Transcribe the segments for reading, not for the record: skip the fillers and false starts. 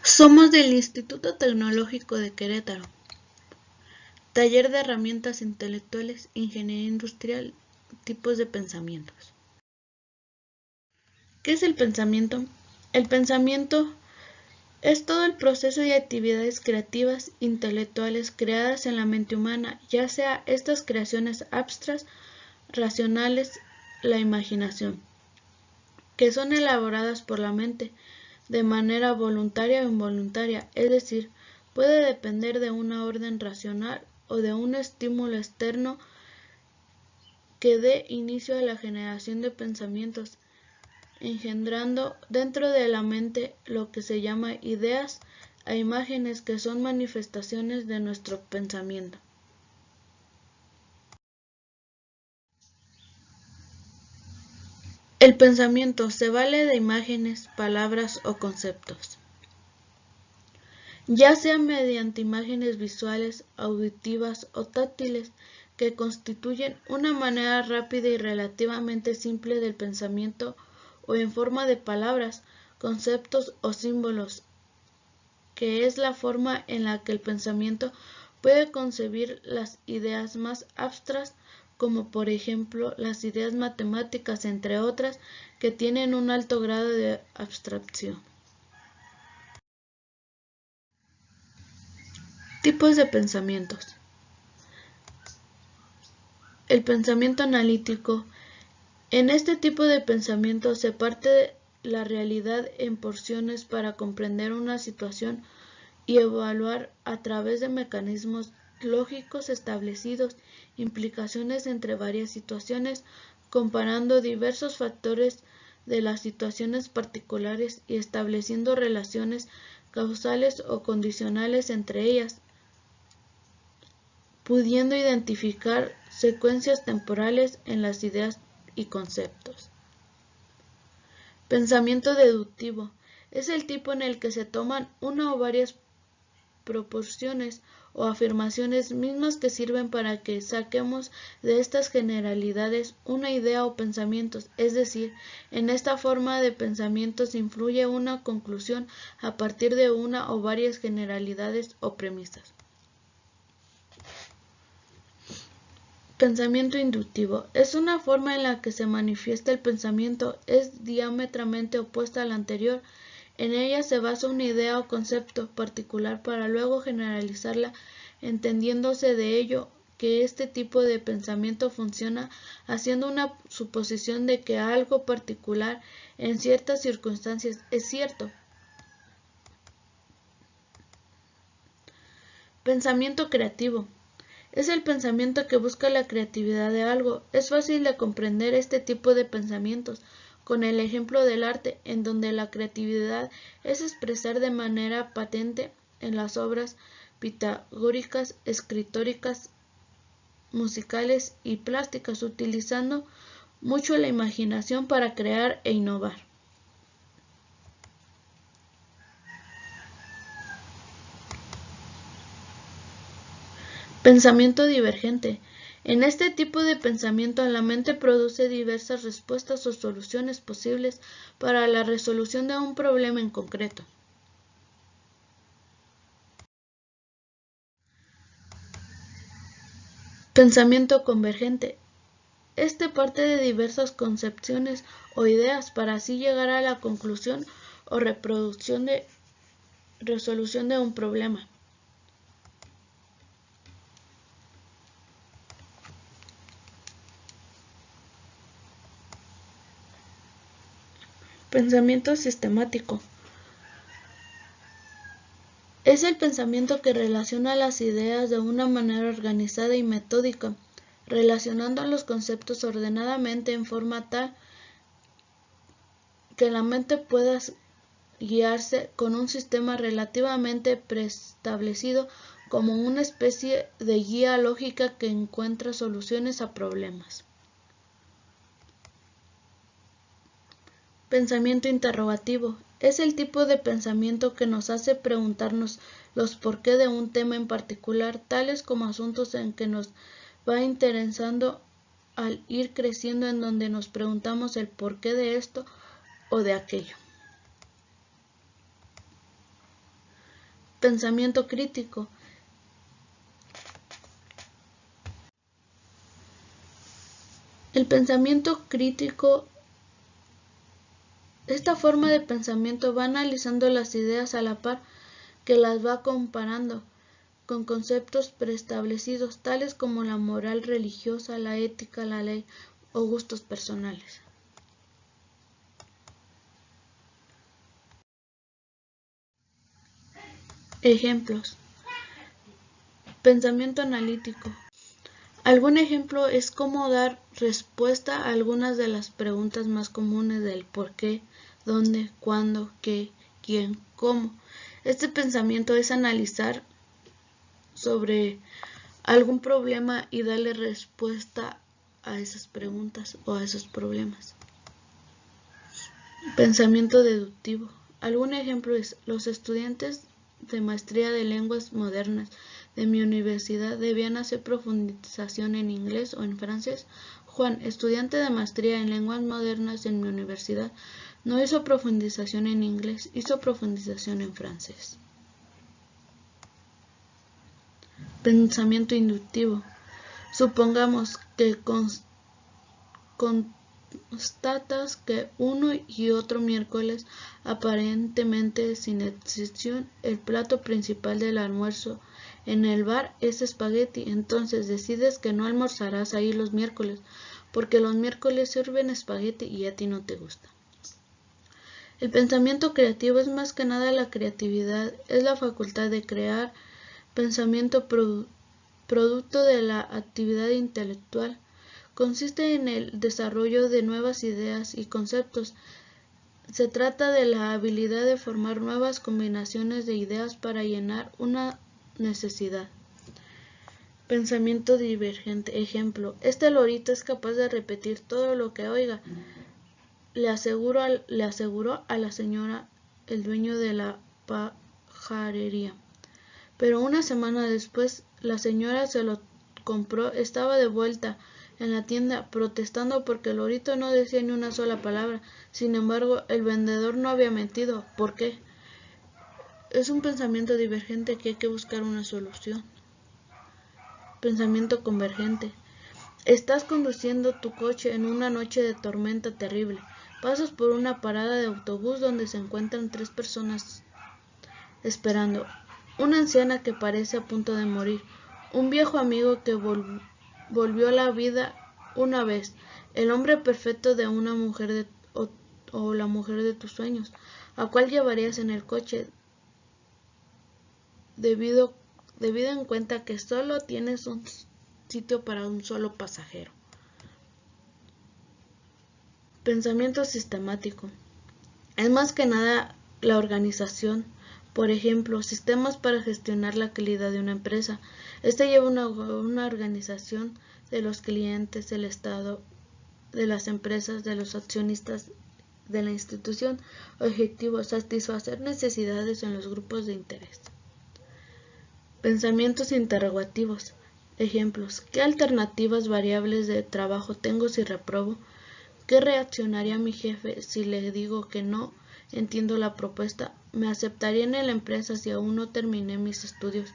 Somos del Instituto Tecnológico de Querétaro, Taller de Herramientas Intelectuales, Ingeniería Industrial, Tipos de Pensamientos. ¿Qué es el pensamiento? El pensamiento es todo el proceso y actividades creativas, intelectuales creadas en la mente humana, ya sea estas creaciones abstractas, racionales, la imaginación, que son elaboradas por la mente de manera voluntaria o involuntaria, es decir, puede depender de una orden racional o de un estímulo externo que dé inicio a la generación de pensamientos, engendrando dentro de la mente lo que se llama ideas e imágenes que son manifestaciones de nuestro pensamiento. El pensamiento se vale de imágenes, palabras o conceptos, ya sea mediante imágenes visuales, auditivas o táctiles, que constituyen una manera rápida y relativamente simple del pensamiento, o en forma de palabras, conceptos o símbolos, que es la forma en la que el pensamiento puede concebir las ideas más abstractas, como por ejemplo las ideas matemáticas, entre otras, que tienen un alto grado de abstracción. Tipos de pensamientos. El pensamiento analítico. En este tipo de pensamiento se parte de la realidad en porciones para comprender una situación y evaluar a través de mecanismos lógicos establecidos implicaciones entre varias situaciones, comparando diversos factores de las situaciones particulares y estableciendo relaciones causales o condicionales entre ellas, pudiendo identificar secuencias temporales en las ideas y conceptos. Pensamiento deductivo. Es el tipo en el que se toman una o varias proporciones o afirmaciones mismas que sirven para que saquemos de estas generalidades una idea o pensamientos, es decir, en esta forma de pensamientos influye una conclusión a partir de una o varias generalidades o premisas. Pensamiento inductivo. Es una forma en la que se manifiesta el pensamiento, es diametralmente opuesta a la anterior. En ella se basa una idea o concepto particular para luego generalizarla, entendiéndose de ello que este tipo de pensamiento funciona haciendo una suposición de que algo particular en ciertas circunstancias es cierto. Pensamiento creativo. Es el pensamiento que busca la creatividad de algo. Es fácil de comprender este tipo de pensamientos con el ejemplo del arte, en donde la creatividad es expresar de manera patente en las obras pitagóricas, escritóricas, musicales y plásticas, utilizando mucho la imaginación para crear e innovar. Pensamiento divergente. En este tipo de pensamiento la mente produce diversas respuestas o soluciones posibles para la resolución de un problema en concreto. Pensamiento convergente. Este parte de diversas concepciones o ideas para así llegar a la conclusión o resolución de un problema. Pensamiento sistemático. Es el pensamiento que relaciona las ideas de una manera organizada y metódica, relacionando los conceptos ordenadamente en forma tal que la mente pueda guiarse con un sistema relativamente preestablecido como una especie de guía lógica que encuentra soluciones a problemas. Pensamiento interrogativo. Es el tipo de pensamiento que nos hace preguntarnos los porqué de un tema en particular, tales como asuntos en que nos va interesando al ir creciendo, en donde nos preguntamos el porqué de esto o de aquello. pensamiento crítico. El pensamiento crítico, esta forma de pensamiento va analizando las ideas a la par que las va comparando con conceptos preestablecidos, tales como la moral religiosa, la ética, la ley o gustos personales. Ejemplos. Pensamiento analítico. Algún ejemplo es cómo dar respuesta a algunas de las preguntas más comunes del por qué, dónde, cuándo, qué, quién, cómo. Este pensamiento es analizar sobre algún problema y darle respuesta a esas preguntas o a esos problemas. Pensamiento deductivo. Algún ejemplo es: los estudiantes de maestría de lenguas modernas de mi universidad debían hacer profundización en inglés o en francés. Juan, estudiante de maestría en lenguas modernas en mi universidad, no hizo profundización en inglés, hizo profundización en francés. Pensamiento inductivo. Supongamos que constatas que uno y otro miércoles, aparentemente sin excepción, el plato principal del almuerzo en el bar es espagueti. Entonces decides que no almorzarás ahí los miércoles, porque los miércoles sirven espagueti y a ti no te gusta. El pensamiento creativo es más que nada la creatividad, es la facultad de crear pensamiento producto de la actividad intelectual. Consiste en el desarrollo de nuevas ideas y conceptos. Se trata de la habilidad de formar nuevas combinaciones de ideas para llenar una necesidad. Pensamiento divergente. Ejemplo: este lorito es capaz de repetir todo lo que oiga, le aseguró a la señora, el dueño de la pajarería. Pero una semana después, la señora se lo compró, estaba de vuelta en la tienda, protestando porque el lorito no decía ni una sola palabra. Sin embargo, el vendedor no había mentido. ¿Por qué? Es un pensamiento divergente que hay que buscar una solución. Pensamiento convergente. Estás conduciendo tu coche en una noche de tormenta terrible. Pasas por una parada de autobús donde se encuentran 3 personas esperando. Una anciana que parece a punto de morir, un viejo amigo que volvió a la vida una vez, el hombre perfecto de una mujer o la mujer de tus sueños. ¿A cuál llevarías en el coche? Debido en cuenta que solo tienes un sitio para un solo pasajero. Pensamiento sistemático. Es más que nada la organización. Por ejemplo, sistemas para gestionar la calidad de una empresa. Este lleva una organización de los clientes, del Estado, de las empresas, de los accionistas de la institución. Objetivo: satisfacer necesidades en los grupos de interés. Pensamientos interrogativos. Ejemplos: ¿qué alternativas variables de trabajo tengo si reprobo? ¿Qué reaccionaría mi jefe si le digo que no entiendo la propuesta? ¿Me aceptarían en la empresa si aún no terminé mis estudios?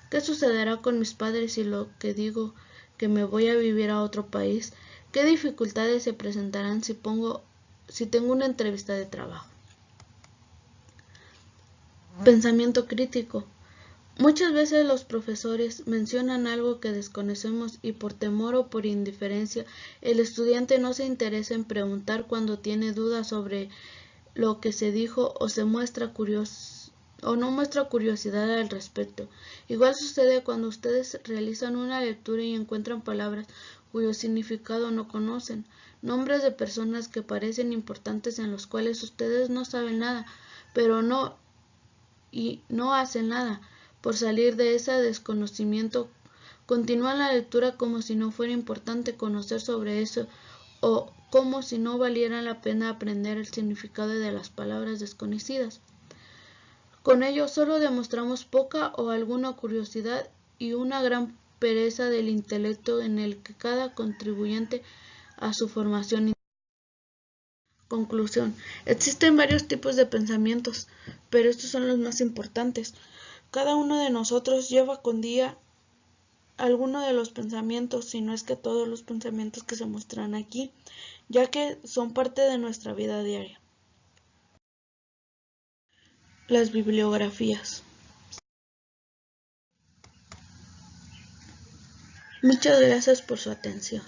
¿Qué sucederá con mis padres si lo que digo que me voy a vivir a otro país? ¿Qué dificultades se presentarán si tengo una entrevista de trabajo? Pensamiento crítico. Muchas veces los profesores mencionan algo que desconocemos y por temor o por indiferencia el estudiante no se interesa en preguntar cuando tiene dudas sobre lo que se dijo o no muestra curiosidad al respecto. Igual sucede cuando ustedes realizan una lectura y encuentran palabras cuyo significado no conocen, nombres de personas que parecen importantes en los cuales ustedes no saben nada, pero no hacen nada por salir de ese desconocimiento. Continúan la lectura como si no fuera importante conocer sobre eso o como si no valiera la pena aprender el significado de las palabras desconocidas. Con ello solo demostramos poca o alguna curiosidad y una gran pereza del intelecto en el que cada contribuyente a su formación. Conclusión: existen varios tipos de pensamientos, pero estos son los más importantes. Cada uno de nosotros lleva con día alguno de los pensamientos, si no es que todos los pensamientos que se muestran aquí, ya que son parte de nuestra vida diaria. Las bibliografías. Muchas gracias por su atención.